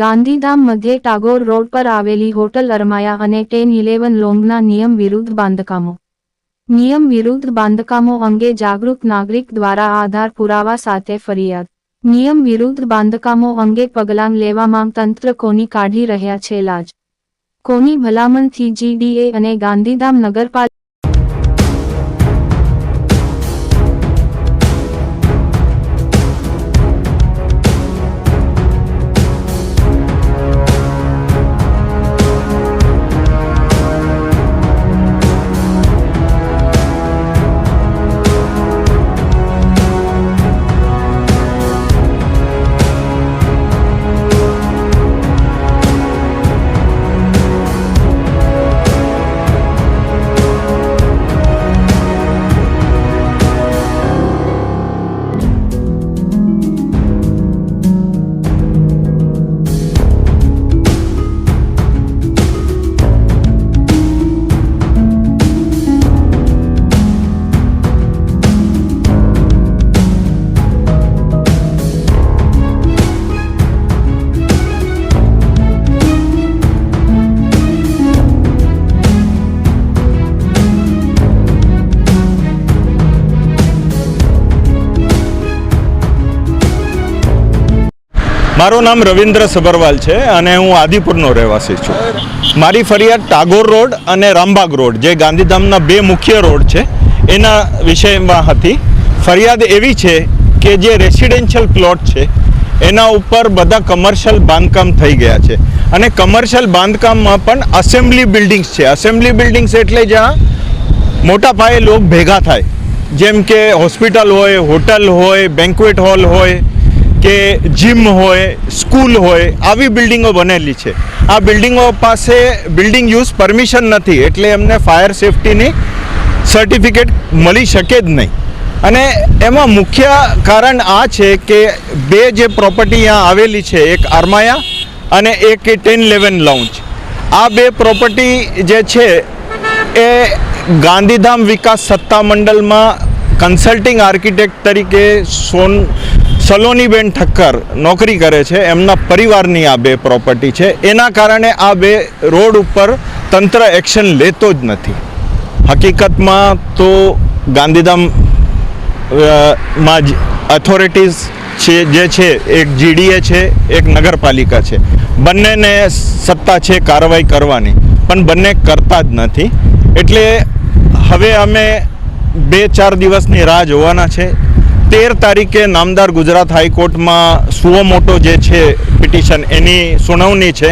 ગાંધીધામ મધ્યે ટાગોર રોડ પર આવેલી હોટલ અરમાયા અને 10-11 લોંગના નિયમ વિરુદ્ધ બાંધકામો. નિયમ વિરુદ્ધ બાંધકામો અંગે જાગૃત નાગરિક દ્વારા આધાર પુરાવા સાથે ફરિયાદ. નિયમ વિરુદ્ધ બાંધકામો અંગે પગલાં લેવા માંગ તંત્ર કોની કાઢી રહ્યા છે લાજ? કોની ભલામણથી જીડીએ અને ગાંધીધામ નગરપાલિકા મારું નામ રવિન્દ્ર સબરવાલ છે અને હું આદિપુરનો રહેવાસી છું. મારી ફરિયાદ ટાગોર રોડ અને રામબાગ રોડ જે ગાંધીધામના બે મુખ્ય રોડ છે એના વિષયમાં હતી. ફરિયાદ એવી છે કે જે રેસિડેન્શિયલ પ્લોટ છે એના ઉપર બધા કમર્શિયલ બાંધકામ થઈ ગયા છે અને કમર્શિયલ બાંધકામમાં પણ અસેમ્બલી બિલ્ડિંગ્સ છે. અસેમ્બલી બિલ્ડિંગ્સ એટલે જ્યાં મોટા પાયે લોકો ભેગા થાય, જેમ કે હોસ્પિટલ હોય, હોટલ હોય, બેન્ક્વેટ હોલ હોય કે જીમ હોય, સ્કૂલ હોય, આવી બિલ્ડિંગો બનેલી છે. આ બિલ્ડિંગો પાસે બિલ્ડિંગ યુઝ પરમિશન નથી એટલે એમને ફાયર સેફટીની સર્ટિફિકેટ મળી શકે જ નહીં. અને એમાં મુખ્ય કારણ આ છે કે બે જે પ્રોપર્ટી અહીંયા આવેલી છે, એક અરમાયા અને એક 10-11 લોન્જ. આ બે પ્રોપર્ટી જે છે એ ગાંધીધામ વિકાસ સત્તામંડળમાં કન્સલ્ટિંગ આર્કિટેક્ટ તરીકે સલોનીબેન ઠક્કર નોકરી કરે છે. એમના પરિવારની આ બે પ્રોપર્ટી છે. એના કારણે આ બે રોડ ઉપર તંત્ર એક્શન લેતો જ નથી. હકીકતમાં તો ગાંધીધામ માં ઓથોરિટીઝ છે જે છે, એક જીડીએ છે, એક નગરપાલિકા છે. બંનેને સત્તા છે કાર્યવાહી કરવાની, પણ બંને કરતા જ નથી. એટલે હવે અમે 2-4 દિવસની રાહ જોવાના છે. 13 તારીખે નામદાર ગુજરાત હાઈકોર્ટમાં સુઓ મોટો જે છે પિટિશન, એની સુનાવણી છે.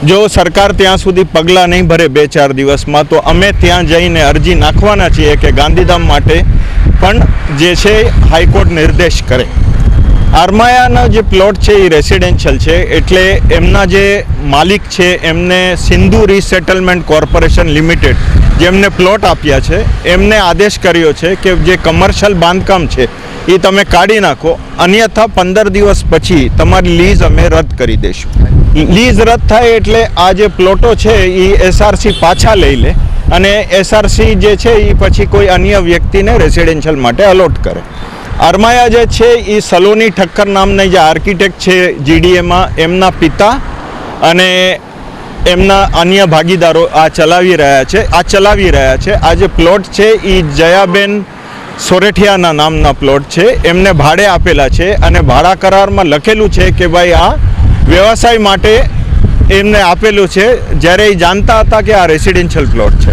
જો સરકાર ત્યાં સુધી પગલાં નહીં ભરે 2-4 દિવસમાં, તો અમે ત્યાં જઈને અરજી નાખવાના છીએ કે ગાંધીધામ માટે પણ જે છે હાઈકોર્ટ નિર્દેશ કરે. અરમાયાનો જે પ્લોટ છે એ રેસિડેન્શિયલ છે એટલે એમના જે માલિક છે એમને સિંધુ રીસેટલમેન્ટ કોર્પોરેશન લિમિટેડ જેમને પ્લોટ આપ્યા છે એમને આદેશ કર્યો છે કે જે કમર્શિયલ બાંધકામ છે એ તમે કાઢી નાખો, અન્યથા 15 દિવસ પછી તમારી લીઝ અમે રદ કરી દઈશું. લીઝ રદ થાય એટલે આ જે પ્લોટો છે એ એસઆરસી પાછા લઈ લે અને એસઆરસી જે છે એ પછી કોઈ અન્ય વ્યક્તિને રેસિડેન્શિયલ માટે અલોટ કરે. અરમાયા જે છે એ સલોની ઠક્કર નામના જે આર્કિટેક્ટ છે જીડીએમાં, એમના પિતા અને એમના અન્ય ભાગીદારો આ ચલાવી રહ્યા છે. આ જે પ્લોટ છે એ જયાબેન સોરેઠિયાના નામના પ્લોટ છે. એમને ભાડે આપેલા છે અને ભાડા કરારમાં લખેલું છે કે ભાઈ આ વ્યવસાય માટે એમને આપેલું છે, જ્યારે એ જાણતા હતા કે આ રેસિડેન્શિયલ પ્લોટ છે.